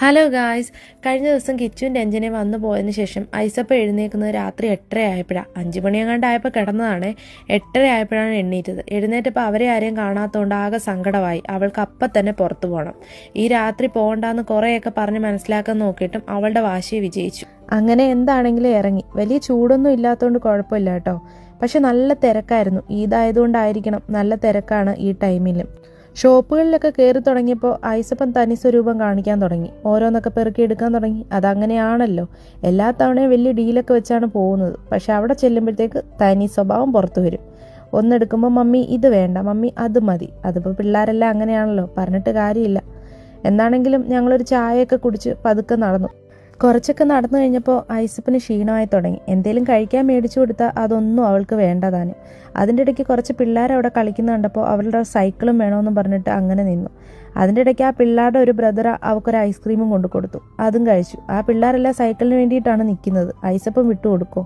Hello guys, കഴിഞ്ഞ ദിവസം കിച്ചുവിൻ്റെ എഞ്ചിനെ വന്നു പോയതിന് ശേഷം ഐസപ്പ എഴുന്നേക്കുന്നത് രാത്രി 8:30 ആയപ്പോഴാണ്. 5 മണിയെങ്ങാണ്ടായപ്പോൾ കിടന്നതാണ്. 8:30 ആയപ്പോഴാണ് എണ്ണീറ്റത്. എഴുന്നേറ്റപ്പോൾ അവരെ ആരെയും കാണാത്തതുകൊണ്ട് ആകെ സങ്കടമായി. അവൾക്ക് അപ്പം തന്നെ പുറത്തു പോകണം. ഈ രാത്രി പോകണ്ടെന്ന് കുറേയൊക്കെ പറഞ്ഞ് മനസ്സിലാക്കാൻ നോക്കിയിട്ടും അവളുടെ വാശിയെ വിജയിച്ചു. അങ്ങനെ എന്താണെങ്കിലും ഇറങ്ങി. വലിയ ചൂടൊന്നും ഇല്ലാത്തതുകൊണ്ട് കുഴപ്പമില്ല കേട്ടോ. പക്ഷെ നല്ല തിരക്കായിരുന്നു. ഈദായതുകൊണ്ടായിരിക്കണം നല്ല തിരക്കാണ് ഈ ടൈമിലും. ഷോപ്പുകളിലൊക്കെ കയറി തുടങ്ങിയപ്പോൾ ഐസപ്പൻ തനി സ്വരൂപം കാണിക്കാൻ തുടങ്ങി. ഓരോന്നൊക്കെ പെറുക്കിയെടുക്കാൻ തുടങ്ങി. അതങ്ങനെയാണല്ലോ, എല്ലാ തവണയും വലിയ ഡീലൊക്കെ വെച്ചാണ് പോകുന്നത്. പക്ഷെ അവിടെ ചെല്ലുമ്പോഴത്തേക്ക് തനി സ്വഭാവം പുറത്തു വരും. ഒന്നെടുക്കുമ്പോൾ മമ്മി ഇത് വേണ്ട, മമ്മി അത് മതി. അതിപ്പോൾ പിള്ളേരെല്ലാം അങ്ങനെയാണല്ലോ, പറഞ്ഞിട്ട് കാര്യമില്ല. എന്നാണെങ്കിലും ഞങ്ങളൊരു ചായയൊക്കെ കുടിച്ച് പതുക്കെ നടന്നു. കുറച്ചൊക്കെ നടന്നു കഴിഞ്ഞപ്പോൾ ഐസപ്പിന് ക്ഷീണമായി തുടങ്ങി. എന്തേലും കഴിക്കാൻ മേടിച്ചു കൊടുത്താൽ അതൊന്നും അവൾക്ക് വേണ്ടതാനും. അതിൻ്റെ ഇടയ്ക്ക് കുറച്ച് പിള്ളേർ അവിടെ കളിക്കുന്ന കണ്ടപ്പോൾ അവളുടെ സൈക്കിളും വേണമെന്ന് പറഞ്ഞിട്ട് അങ്ങനെ നിന്നു. അതിൻ്റെ ഇടയ്ക്ക് ആ പിള്ളേരുടെ ഒരു ബ്രദർ അവൾക്കൊരു ഐസ്ക്രീമും കൊണ്ടു കൊടുത്തു. അതും കഴിച്ചു. ആ പിള്ളേരെല്ലാം സൈക്കിളിന് വേണ്ടിയിട്ടാണ് നിൽക്കുന്നത്. ഐസപ്പം വിട്ടു കൊടുക്കോ?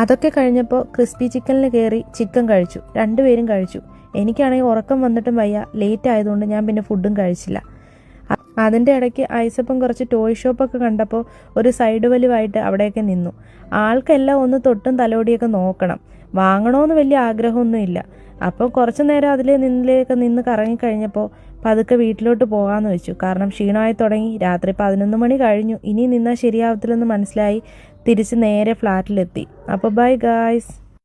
അതൊക്കെ കഴിഞ്ഞപ്പോൾ ക്രിസ്പി ചിക്കനിൽ കയറി ചിക്കൻ കഴിച്ചു. രണ്ടുപേരും കഴിച്ചു. എനിക്കാണെങ്കിൽ ഉറക്കം വന്നിട്ടും വയ്യ. ലേറ്റ് ആയതുകൊണ്ട് ഞാൻ പിന്നെ ഫുഡും കഴിച്ചില്ല. അതിൻ്റെ ഇടയ്ക്ക് ഐസപ്പം കുറച്ച് ടോയ് ഷോപ്പൊക്കെ കണ്ടപ്പോൾ ഒരു സൈഡ് വലിവായിട്ട് അവിടെയൊക്കെ നിന്നു. ആൾക്കെല്ലാം ഒന്ന് തൊട്ടും തലോടിയൊക്കെ നോക്കണം. വാങ്ങണമെന്ന് വലിയ ആഗ്രഹമൊന്നുമില്ല. അപ്പോൾ കുറച്ച് നേരം നിന്നിലേക്ക് നിന്ന് കറങ്ങിക്കഴിഞ്ഞപ്പോൾ പതുക്കെ വീട്ടിലോട്ട് പോകാമെന്ന് വെച്ചു. കാരണം ക്ഷീണമായി തുടങ്ങി. രാത്രി 11 മണി കഴിഞ്ഞു. ഇനി നിന്നാൽ ശരിയാവത്തില്ലെന്ന് മനസ്സിലായി. തിരിച്ച് നേരെ ഫ്ലാറ്റിലെത്തി. അപ്പോൾ ബൈ ഗായ്സ്.